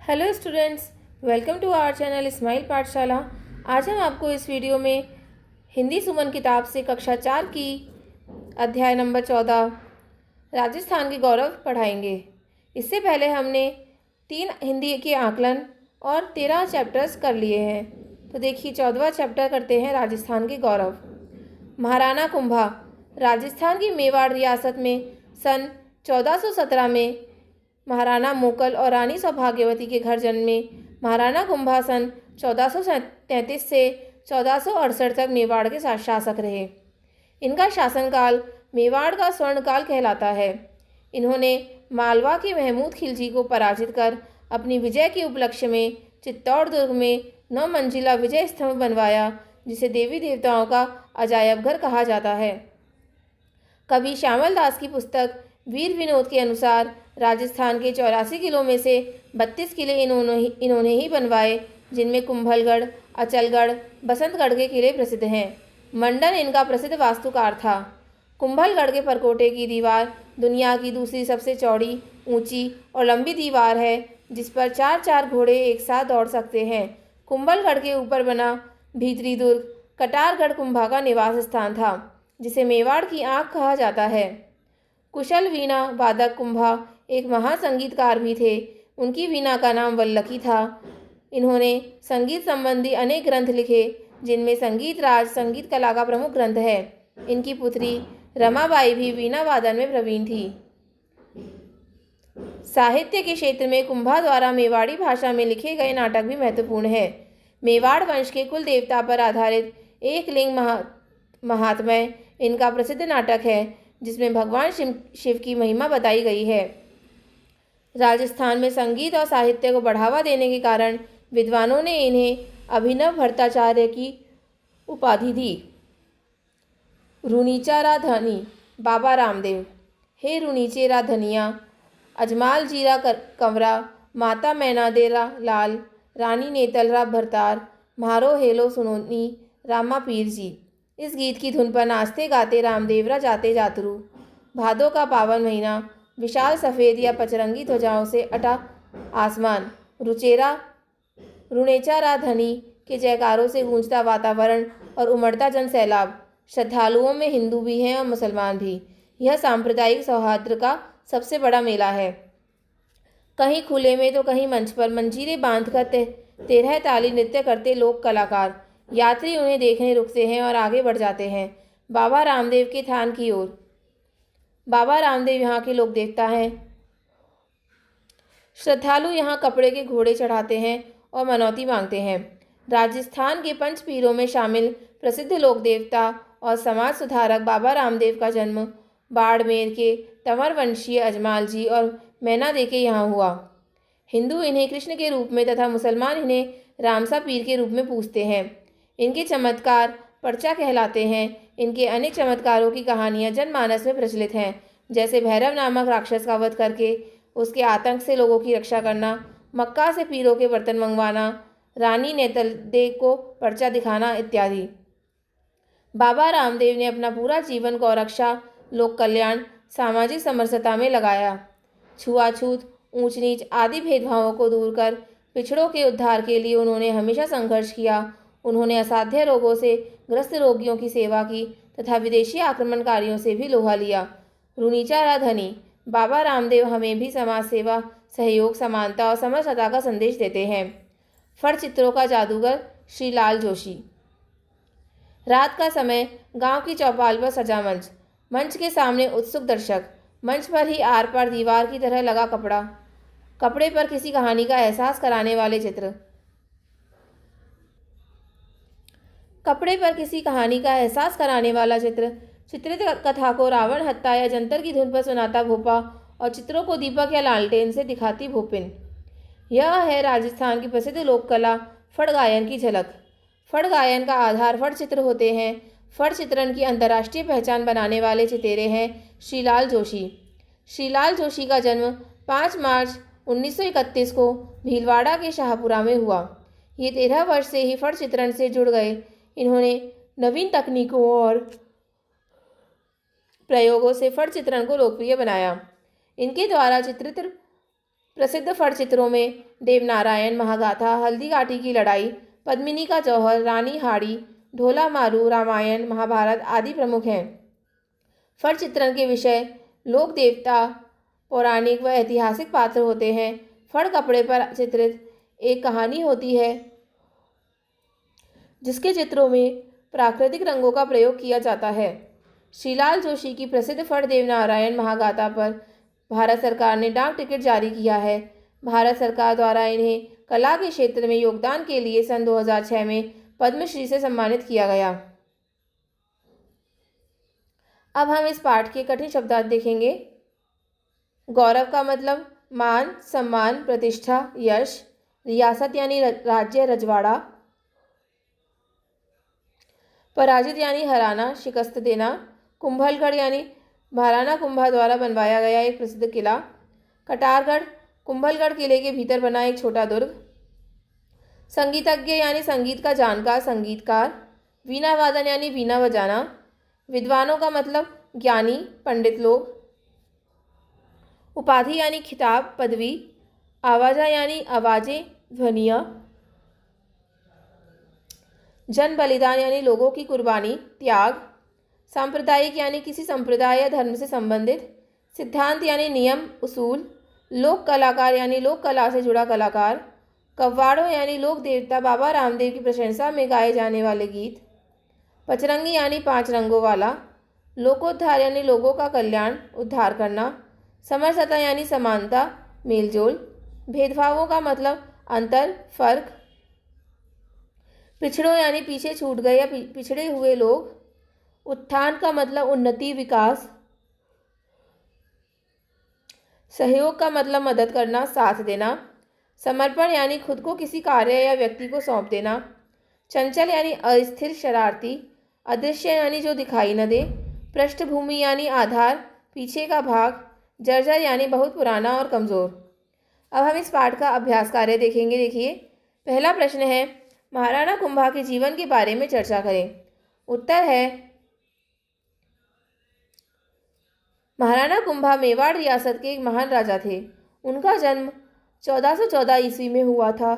Hello students, welcome to our channel smile Pathshala. आज हम आपको इस वीडियो में हिंदी सुमन किताब से कक्षा 4 की अध्याय नंबर 14 राजस्थान के गौरव पढ़ाएंगे। इससे पहले हमने 3 हिंदी के आकलन और 13 चैप्टर्स कर लिए हैं। तो देखिए 14वां चैप्टर करते हैं राजस्थान के गौरव। महाराणा कुंभा। राजस्थान की मेवाड़ रियासत में सन 1417 में महाराणा मोकल और रानी सौभाग्यवती के घर जन्मे महाराणा कुंभा सन 1433 से 1468 तक मेवाड़ के शासक रहे। इनका शासनकाल मेवाड़ का स्वर्णकाल कहलाता है। इन्होंने मालवा के महमूद खिलजी को पराजित कर अपनी विजय के उपलक्ष्य में चित्तौड़ दुर्ग में 9 मंजिला विजय स्तंभ बनवाया, जिसे देवी देवताओं का अजायब घर कहा जाता है। कवि श्यामल दास की पुस्तक वीर विनोद के अनुसार राजस्थान के 84 किलों में से 32 किले इन्होंने ही बनवाए, जिनमें कुंभलगढ़, अचलगढ़, बसंतगढ़ के किले प्रसिद्ध हैं। मंडन इनका प्रसिद्ध वास्तुकार था। कुंभलगढ़ के परकोटे की दीवार दुनिया की दूसरी सबसे चौड़ी, ऊंची और लंबी दीवार है, जिस पर 4-4 घोड़े एक साथ दौड़ सकते हैं। कुंभलगढ़ के ऊपर बना भीतरी दुर्ग कटारगढ़ कुंभा का निवास स्थान था, जिसे मेवाड़ की आंख कहा जाता है। कुशल वीणा वादक कुंभा एक महासंगीतकार भी थे। उनकी वीणा का नाम वल्लकी था। इन्होंने संगीत संबंधी अनेक ग्रंथ लिखे, जिनमें संगीत राज संगीत कला का प्रमुख ग्रंथ है। इनकी पुत्री रमाबाई भी वीणा वादन में प्रवीण थी। साहित्य के क्षेत्र में कुंभा द्वारा मेवाड़ी भाषा में लिखे गए नाटक भी महत्वपूर्ण है। मेवाड़ वंश के कुल देवता पर आधारित एक लिंग महात्म्य इनका प्रसिद्ध नाटक है, जिसमें भगवान शिव की महिमा बताई गई है। राजस्थान में संगीत और साहित्य को बढ़ावा देने के कारण विद्वानों ने इन्हें अभिनव भट्टाचार्य की उपाधि दी। रुनीचा रा धनी बाबा रामदेव। हे रुनीचे रा धनिया, अजमाल जीरा कंवरा, माता मैना देरा लाल, रानी नेतलरा भरतार, म्हारो हेलो सुनोनी रामा पीर जी। इस गीत की धुन पर नाचते गाते रामदेवरा जाते जातरू। भादों का पावन महीना, विशाल सफ़ेद या पचरंगी ध्वजाओं से अटा आसमान, रुणेचा रा धनी के जयकारों से गूंजता वातावरण और उमड़ता जन सैलाब। श्रद्धालुओं में हिंदू भी हैं और मुसलमान भी। यह सांप्रदायिक सौहार्द का सबसे बड़ा मेला है। कहीं खुले में तो कहीं मंच पर मंजीरे बांधकर 13 ताली नृत्य करते लोक कलाकार। यात्री उन्हें देखने रुकते हैं और आगे बढ़ जाते हैं बाबा रामदेव के थान की ओर। बाबा रामदेव यहाँ के लोक देवता हैं। श्रद्धालु यहाँ कपड़े के घोड़े चढ़ाते हैं और मनौती मांगते हैं। राजस्थान के पंच पीरों में शामिल प्रसिद्ध लोक देवता और समाज सुधारक बाबा रामदेव का जन्म बाड़मेर के तंवर वंशीय अजमाल जी और मैना दे के यहाँ हुआ। हिंदू इन्हें कृष्ण के रूप में तथा मुसलमान इन्हें रामसा पीर के रूप में पूजते हैं। इनके चमत्कार पर्चा कहलाते हैं। इनके अनेक चमत्कारों की कहानियां जनमानस में प्रचलित हैं, जैसे भैरव नामक राक्षस का वध करके उसके आतंक से लोगों की रक्षा करना, मक्का से पीरों के बर्तन मंगवाना, रानी नेतलदे को पर्चा दिखाना इत्यादि। बाबा रामदेव ने अपना पूरा जीवन गौरक्षा, लोक कल्याण, सामाजिक समरसता में लगाया। छुआछूत, ऊंच नीच आदि भेदभावों को दूर कर पिछड़ों के उद्धार के लिए उन्होंने हमेशा संघर्ष किया। उन्होंने असाध्य रोगों से ग्रस्त रोगियों की सेवा की तथा विदेशी आक्रमणकारियों से भी लोहा लिया। रुनीचा रा धनी बाबा रामदेव हमें भी समाज सेवा, सहयोग, समानता और समरसता का संदेश देते हैं। फट चित्रों का जादूगर श्री लाल जोशी। रात का समय, गांव की चौपाल पर सजा मंच, मंच के सामने उत्सुक दर्शक, मंच पर ही आर पार दीवार की तरह लगा कपड़ा, कपड़े पर किसी कहानी का एहसास कराने वाले चित्र, कपड़े पर किसी कहानी का एहसास कराने वाला चित्र, चित्रित कथा को रावण हत्या या जंतर की धुन पर सुनाता भोपा और चित्रों को दीपक या लालटेन से दिखाती भोपिन। यह है राजस्थान की प्रसिद्ध लोक कला फड़ गायन की झलक। फड़ गायन का आधार फड़ चित्र होते हैं। फड़ चित्रण की अंतर्राष्ट्रीय पहचान बनाने वाले चितेरे हैं श्रीलाल जोशी। श्रीलाल जोशी का जन्म 5 मार्च 1931 को भीलवाड़ा के शाहपुरा में हुआ। ये 13 वर्ष से ही फड़ चित्रण से जुड़ गए। इन्होंने नवीन तकनीकों और प्रयोगों से फड़ चित्रण को लोकप्रिय बनाया। इनके द्वारा चित्रित प्रसिद्ध फट चित्रों में देवनारायण, महागाथा, हल्दी घाटी की लड़ाई, पद्मिनी का जौहर, रानी हाड़ी, ढोला मारू, रामायण, महाभारत आदि प्रमुख हैं। फट चित्रण के विषय लोक देवता, पौराणिक व ऐतिहासिक पात्र होते हैं। फट कपड़े पर चित्रित एक कहानी होती है जिसके चित्रों में प्राकृतिक रंगों का प्रयोग किया जाता है। श्रीलाल जोशी की प्रसिद्ध फट देवनारायण महागाथा पर भारत सरकार ने डाक टिकट जारी किया है। भारत सरकार द्वारा इन्हें कला के क्षेत्र में योगदान के लिए सन 2006 में पद्मश्री से सम्मानित किया गया। अब हम इस पाठ के कठिन शब्दार्थ देखेंगे। गौरव का मतलब मान, सम्मान, प्रतिष्ठा, यश। रियासत यानी राज्य, रजवाड़ा। पराजित यानी हराना, शिकस्त देना। कुंभलगढ़ यानी महाराणा कुंभा द्वारा बनवाया गया एक प्रसिद्ध किला। कटारगढ़ कुंभलगढ़ किले के भीतर बना एक छोटा दुर्ग। संगीतज्ञ यानी संगीत का जानकार, संगीतकार। वीणा वादन यानी वीणा बजाना। विद्वानों का मतलब ज्ञानी, पंडित लोग। उपाधि यानी खिताब, पदवी। आवाजा यानी आवाजें, ध्वनियाँ। जन बलिदान यानी लोगों की कुर्बानी, त्याग। सांप्रदायिक यानी किसी संप्रदाय या धर्म से संबंधित। सिद्धांत यानी नियम, उसूल। लोक कलाकार यानी लोक कला से जुड़ा कलाकार। कव्वाड़ों यानी लोक देवता बाबा रामदेव की प्रशंसा में गाए जाने वाले गीत। पचरंगी यानी 5 रंगों वाला। लोकोद्धार यानी लोगों का कल्याण, उद्धार करना। समरसता यानी समानता, मेलजोल। भेदभावों का मतलब अंतर, फर्क। पिछड़ों यानी पीछे छूट गए या पिछड़े हुए लोग। उत्थान का मतलब उन्नति, विकास। सहयोग का मतलब मदद करना, साथ देना। समर्पण यानी खुद को किसी कार्य या व्यक्ति को सौंप देना। चंचल यानी अस्थिर, शरारती। अदृश्य यानी जो दिखाई न दे। पृष्ठभूमि यानी आधार, पीछे का भाग। जर्जर यानी बहुत पुराना और कमज़ोर। अब हम इस पाठ का अभ्यास कार्य देखेंगे। देखिए, पहला प्रश्न है, महाराणा कुंभा के जीवन के बारे में चर्चा करें। उत्तर है, महाराणा कुंभा मेवाड़ रियासत के एक महान राजा थे। उनका जन्म 1414 ईस्वी में हुआ था।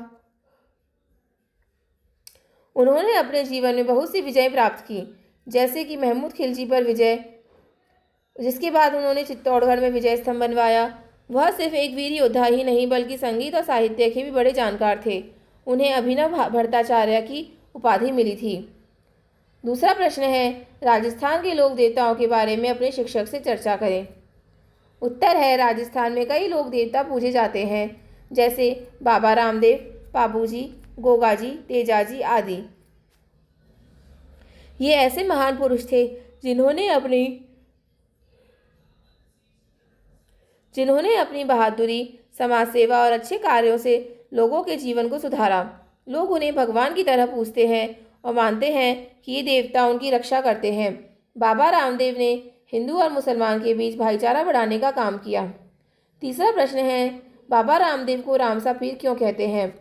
उन्होंने अपने जीवन में बहुत सी विजय प्राप्त की, जैसे कि महमूद खिलजी पर विजय, जिसके बाद उन्होंने चित्तौड़गढ़ में विजय स्तंभ बनवाया। वह सिर्फ एक वीर योद्धा ही नहीं बल्कि संगीत और साहित्य के भी बड़े जानकार थे। उन्हें अभिनव भट्टाचार्य की उपाधि मिली थी। दूसरा प्रश्न है, राजस्थान के लोक देवताओं के बारे में अपने शिक्षक से चर्चा करें। उत्तर है, राजस्थान में कई लोक देवता पूजे जाते हैं, जैसे बाबा रामदेव, पाबूजी, गोगाजी, तेजाजी आदि। ये ऐसे महान पुरुष थे जिन्होंने अपनी बहादुरी, समाज सेवा और अच्छे कार्यों से लोगों के जीवन को सुधारा। लोग उन्हें भगवान की तरह पूजते हैं और मानते हैं कि ये देवता उनकी रक्षा करते हैं। बाबा रामदेव ने हिंदू और मुसलमान के बीच भाईचारा बढ़ाने का काम किया। तीसरा प्रश्न है, बाबा रामदेव को रामसा पीर क्यों कहते हैं।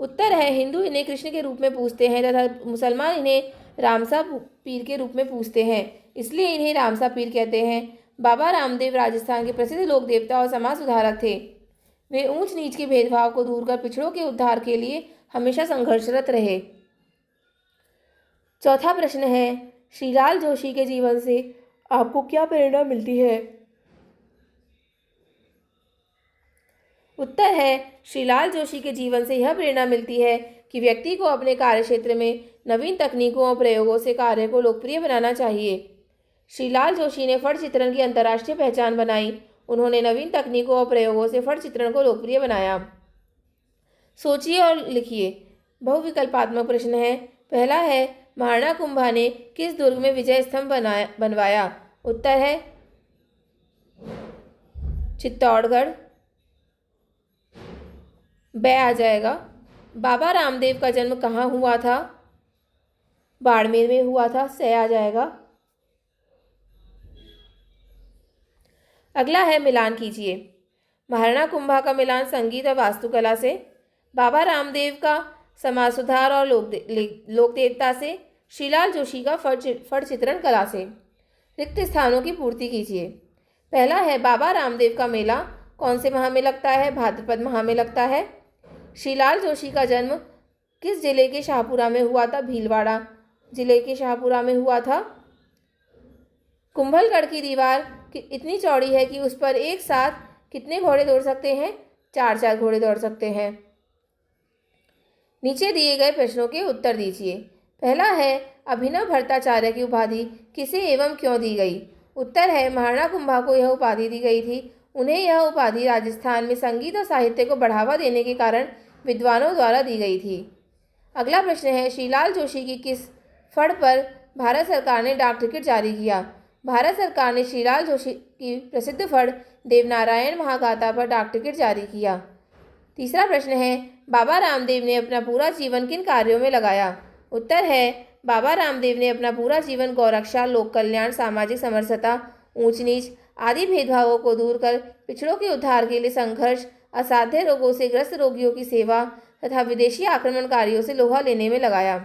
उत्तर है, हिंदू इन्हें कृष्ण के रूप में पूजते हैं तथा मुसलमान इन्हें रामसा पीर के रूप में पूजते हैं, इसलिए इन्हें रामसा पीर कहते हैं। बाबा रामदेव राजस्थान के प्रसिद्ध लोक देवता और समाज सुधारक थे। वे ऊंच नीच के भेदभाव को दूर कर पिछड़ों के उद्धार के लिए हमेशा संघर्षरत रहे। चौथा प्रश्न है, श्रीलाल जोशी के जीवन से आपको क्या प्रेरणा मिलती है। उत्तर है, श्रीलाल जोशी के जीवन से यह प्रेरणा मिलती है कि व्यक्ति को अपने कार्यक्षेत्र में नवीन तकनीकों और प्रयोगों से कार्य को लोकप्रिय बनाना चाहिए। श्रीलाल जोशी ने फट चित्रण की अंतर्राष्ट्रीय पहचान बनाई। उन्होंने नवीन तकनीकों और प्रयोगों से फट चित्रण को लोकप्रिय बनाया। सोचिए और लिखिए। बहुविकल्पात्मक प्रश्न है। पहला है, महाराणा कुंभा ने किस दुर्ग में विजय स्तंभ बनवाया। उत्तर है, चित्तौड़गढ़। ब आ जाएगा। बाबा रामदेव का जन्म कहाँ हुआ था। बाड़मेर में हुआ था। स आ जाएगा। अगला है, मिलान कीजिए। महाराणा कुंभा का मिलान संगीत और वास्तुकला से, बाबा रामदेव का समाज सुधार और लोक देवता से, श्रीलाल जोशी का फट चित्रण कला से। रिक्त स्थानों की पूर्ति कीजिए। पहला है, बाबा रामदेव का मेला कौन से माह में लगता है? भाद्रपद माह में लगता है। श्रीलाल जोशी का जन्म किस जिले के शाहपुरा में हुआ था? भीलवाड़ा जिले के शाहपुरा में हुआ था। कुंभलगढ़ की दीवार इतनी चौड़ी है कि उस पर एक साथ कितने घोड़े दौड़ सकते हैं? 4 घोड़े दौड़ सकते हैं। नीचे दिए गए प्रश्नों के उत्तर दीजिए। पहला है, अभिनव भट्टाचार्य की उपाधि किसे एवं क्यों दी गई? उत्तर है, महाराणा कुंभा को यह उपाधि दी गई थी। उन्हें यह उपाधि राजस्थान में संगीत और साहित्य को बढ़ावा देने के कारण विद्वानों द्वारा दी गई थी। अगला प्रश्न है, श्रीलाल जोशी की किस फड़ पर भारत सरकार ने डाक टिकट जारी किया? भारत सरकार ने श्रीलाल जोशी की प्रसिद्ध फड़ देवनारायण महागाथा पर डाक टिकट जारी किया। तीसरा प्रश्न है, बाबा रामदेव ने अपना पूरा जीवन किन कार्यों में लगाया? उत्तर है, बाबा रामदेव ने अपना पूरा जीवन गौरक्षा, लोक कल्याण, सामाजिक समरसता, ऊंच नीच आदि भेदभावों को दूर कर पिछड़ों के उद्धार के लिए संघर्ष, असाध्य रोगों से ग्रस्त रोगियों की सेवा तथा विदेशी आक्रमणकारियों से लोहा लेने में लगाया।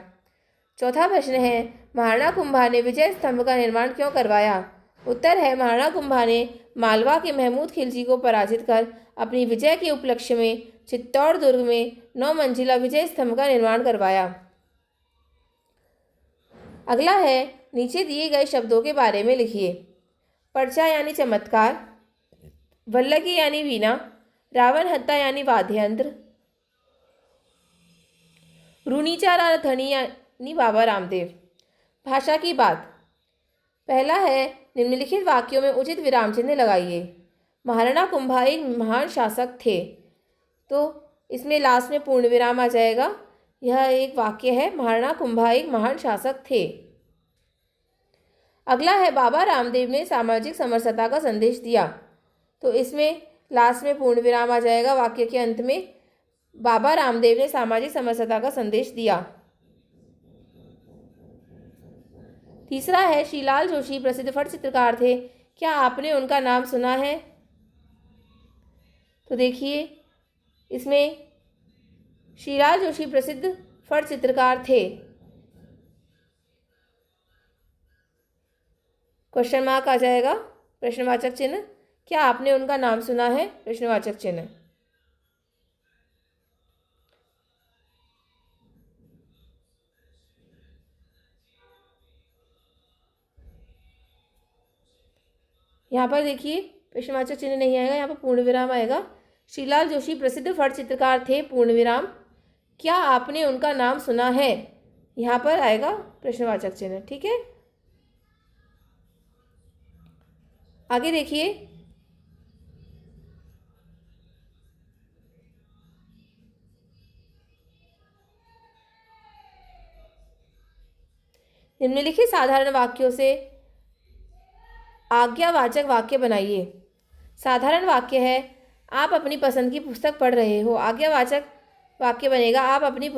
चौथा प्रश्न है, महाराणा कुंभा ने विजय स्तंभ का निर्माण क्यों करवाया? उत्तर है, महाराणा कुंभा ने मालवा के महमूद खिलजी को पराजित कर अपनी विजय के उपलक्ष्य में चित्तौड़ दुर्ग में 9 मंजिला विजय स्तंभ का निर्माण करवाया। अगला है, नीचे दिए गए शब्दों के बारे में लिखिए। पर्चा यानी चमत्कार, वल्लकी यानी वीणा, रावण हत्ता यानी वाद्य यंत्र, रूनीचार धनी यानी बाबा रामदेव। भाषा की बात। पहला है, निम्नलिखित वाक्यों में उचित विराम चिन्ह लगाइए। महाराणा कुंभा एक महान शासक थे, तो इसमें लास्ट में पूर्ण विराम आ जाएगा। यह एक वाक्य है, महाराणा कुंभा एक महान शासक थे। अगला है, बाबा रामदेव ने सामाजिक समरसता का संदेश दिया, तो इसमें लास्ट में पूर्ण विराम आ जाएगा। वाक्य के अंत में बाबा रामदेव ने सामाजिक समरसता का संदेश दिया। तीसरा है, श्रीलाल जोशी प्रसिद्ध फट चित्रकार थे, क्या आपने उनका नाम सुना है? तो देखिए, इसमें श्रीलाल जोशी प्रसिद्ध फट चित्रकार थे। क्वेश्चन मार्क आ जाएगा, प्रश्नवाचक चिन्ह। क्या आपने उनका नाम सुना है? प्रश्नवाचक चिन्ह। यहाँ पर देखिए, प्रश्नवाचक चिन्ह नहीं आएगा, यहाँ पर पूर्ण विराम आएगा। श्रीलाल जोशी प्रसिद्ध फट चित्रकार थे, पूर्ण विराम। क्या आपने उनका नाम सुना है? यहाँ पर आएगा प्रश्नवाचक चिन्ह। ठीक है, आगे देखिए। निम्नलिखित साधारण वाक्यों से आज्ञावाचक वाक्य बनाइए। साधारण वाक्य है, आप अपनी पसंद की पुस्तक पढ़ रहे हो। आज्ञावाचक वाक्य बनेगा, आप अपनी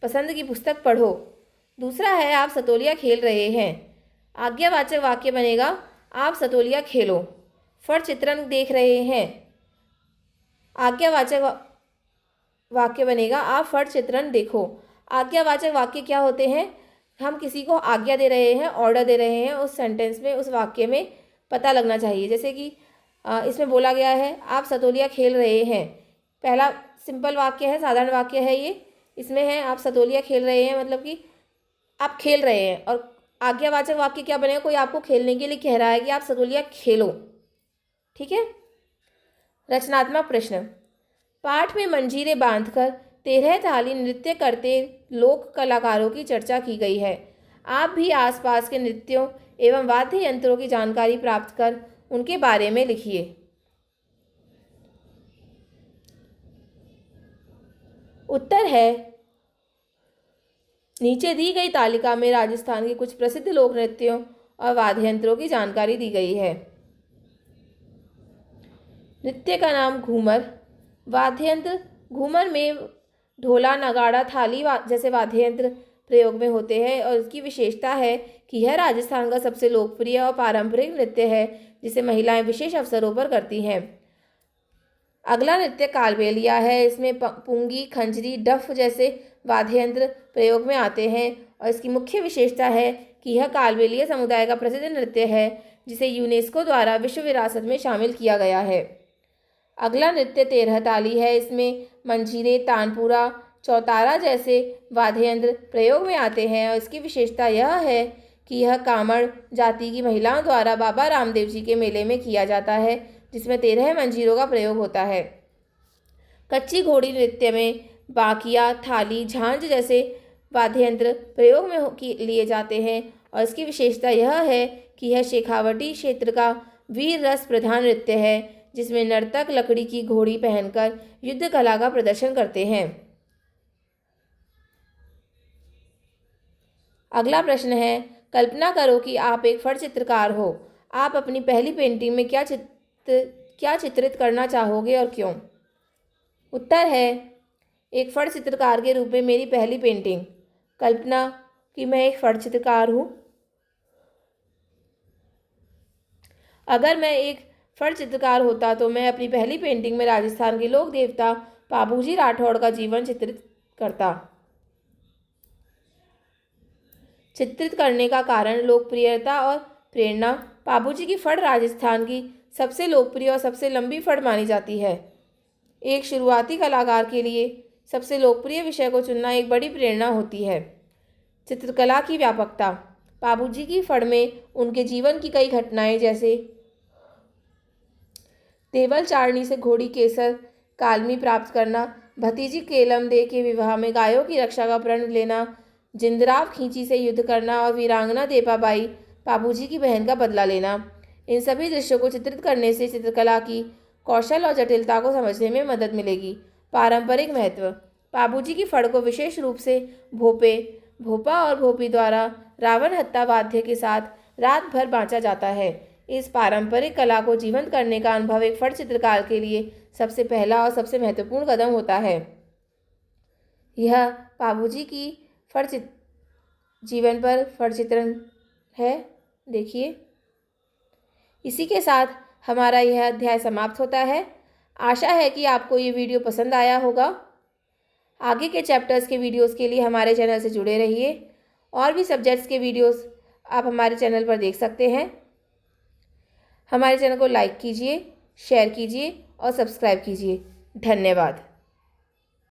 पसंद की पुस्तक पढ़ो। दूसरा है, आप सतोलिया खेल रहे हैं। आज्ञावाचक वाक्य बनेगा, आप सतोलिया खेलो। फट चित्रण देख रहे हैं। आज्ञावाचक वाक्य बनेगा, आप फट चित्रण देखो। आज्ञावाचक वाक्य क्या होते हैं? हम किसी को आज्ञा दे रहे हैं, ऑर्डर दे रहे हैं, उस सेंटेंस में, उस वाक्य में पता लगना चाहिए। जैसे कि इसमें बोला गया है, आप सतोलिया खेल रहे हैं। पहला सिंपल वाक्य है, साधारण वाक्य है ये। इसमें है, आप सतोलिया खेल रहे हैं, मतलब कि आप खेल रहे हैं। और आज्ञावाचक वाक्य क्या बनेगा? कोई आपको खेलने के लिए कह रहा है कि आप सतोलिया खेलो। ठीक है। रचनात्मक प्रश्न। पाठ में मंजीरे बांधकर 13 ताली नृत्य करते लोक कलाकारों की चर्चा की गई है। आप भी आसपास के नृत्यों एवं वाद्य यंत्रों की जानकारी प्राप्त कर उनके बारे में लिखिए। उत्तर है, नीचे दी गई तालिका में राजस्थान के कुछ प्रसिद्ध लोक नृत्यों और वाद्य यंत्रों की जानकारी दी गई है। नृत्य का नाम घूमर। वाद्य यंत्र, घूमर में ढोला, नगाड़ा, थाली जैसे वाद्य यंत्र प्रयोग में होते हैं और इसकी विशेषता है कि यह राजस्थान का सबसे लोकप्रिय और पारंपरिक नृत्य है जिसे महिलाएं विशेष अवसरों पर करती हैं। अगला नृत्य कालबेलिया है। इसमें पुंगी, खंजरी, डफ जैसे वाद्य यंत्र प्रयोग में आते हैं और इसकी मुख्य विशेषता है कि यह कालबेलिया समुदाय का प्रसिद्ध नृत्य है जिसे यूनेस्को द्वारा विश्व विरासत में शामिल किया गया है। अगला नृत्य 13 ताली है। इसमें मंजीरे, तानपुरा, चौतारा जैसे वाद्य यंत्र प्रयोग में आते हैं और इसकी विशेषता यह है कि यह कामड़ जाति की महिलाओं द्वारा बाबा रामदेव जी के मेले में किया जाता है, जिसमें 13 मंजीरों का प्रयोग होता है। कच्ची घोड़ी नृत्य में बाकिया, थाली, झांझ जैसे वाद्य यंत्र प्रयोग में लिए जाते हैं और इसकी विशेषता यह है कि यह शेखावटी क्षेत्र का वीर रस प्रधान नृत्य है, जिसमें नर्तक लकड़ी की घोड़ी पहनकर युद्ध कला का प्रदर्शन करते हैं। अगला प्रश्न है, कल्पना करो कि आप एक फट चित्रकार हो। आप अपनी पहली पेंटिंग में क्या चित्रित करना चाहोगे और क्यों? उत्तर है, एक फट चित्रकार के रूप में मेरी पहली पेंटिंग। कल्पना कि मैं एक फट चित्रकार हूँ। अगर मैं एक फट चित्रकार होता तो मैं अपनी पहली पेंटिंग में राजस्थान के लोक देवता पाबूजी राठौड़ का जीवन चित्रित करता। चित्रित करने का कारण लोकप्रियता और प्रेरणा। पाबूजी की फट राजस्थान की सबसे लोकप्रिय और सबसे लंबी फट मानी जाती है। एक शुरुआती कलाकार के लिए सबसे लोकप्रिय विषय को चुनना एक बड़ी प्रेरणा होती है। चित्रकला की व्यापकता। पाबूजी की फट में उनके जीवन की कई घटनाएं, जैसे देवल चारणी से घोड़ी केसर कालमी प्राप्त करना, भतीजी केलम दे के विवाह में गायों की रक्षा का प्रण लेना, जिंदराव खींची से युद्ध करना और वीरांगना देपाबाई पाबूजी की बहन का बदला लेना, इन सभी दृश्यों को चित्रित करने से चित्रकला की कौशल और जटिलता को समझने में मदद मिलेगी। पारंपरिक महत्व। पाबूजी की फड़ को विशेष रूप से भोपा और भोपी द्वारा रावण हत्ता वाद्य के साथ रात भर बाँचा जाता है। इस पारंपरिक कला को जीवंत करने का अनुभव एक फट चित्रकार के लिए सबसे पहला और सबसे महत्वपूर्ण कदम होता है। यह पाबूजी की जीवन पर फट चित्रण है। देखिए, इसी के साथ हमारा यह अध्याय समाप्त होता है। आशा है कि आपको ये वीडियो पसंद आया होगा। आगे के चैप्टर्स के वीडियोस के लिए हमारे चैनल से जुड़े रहिए। और भी सब्जेक्ट्स के वीडियोस आप हमारे चैनल पर देख सकते हैं। हमारे चैनल को लाइक कीजिए, शेयर कीजिए और सब्सक्राइब कीजिए। धन्यवाद।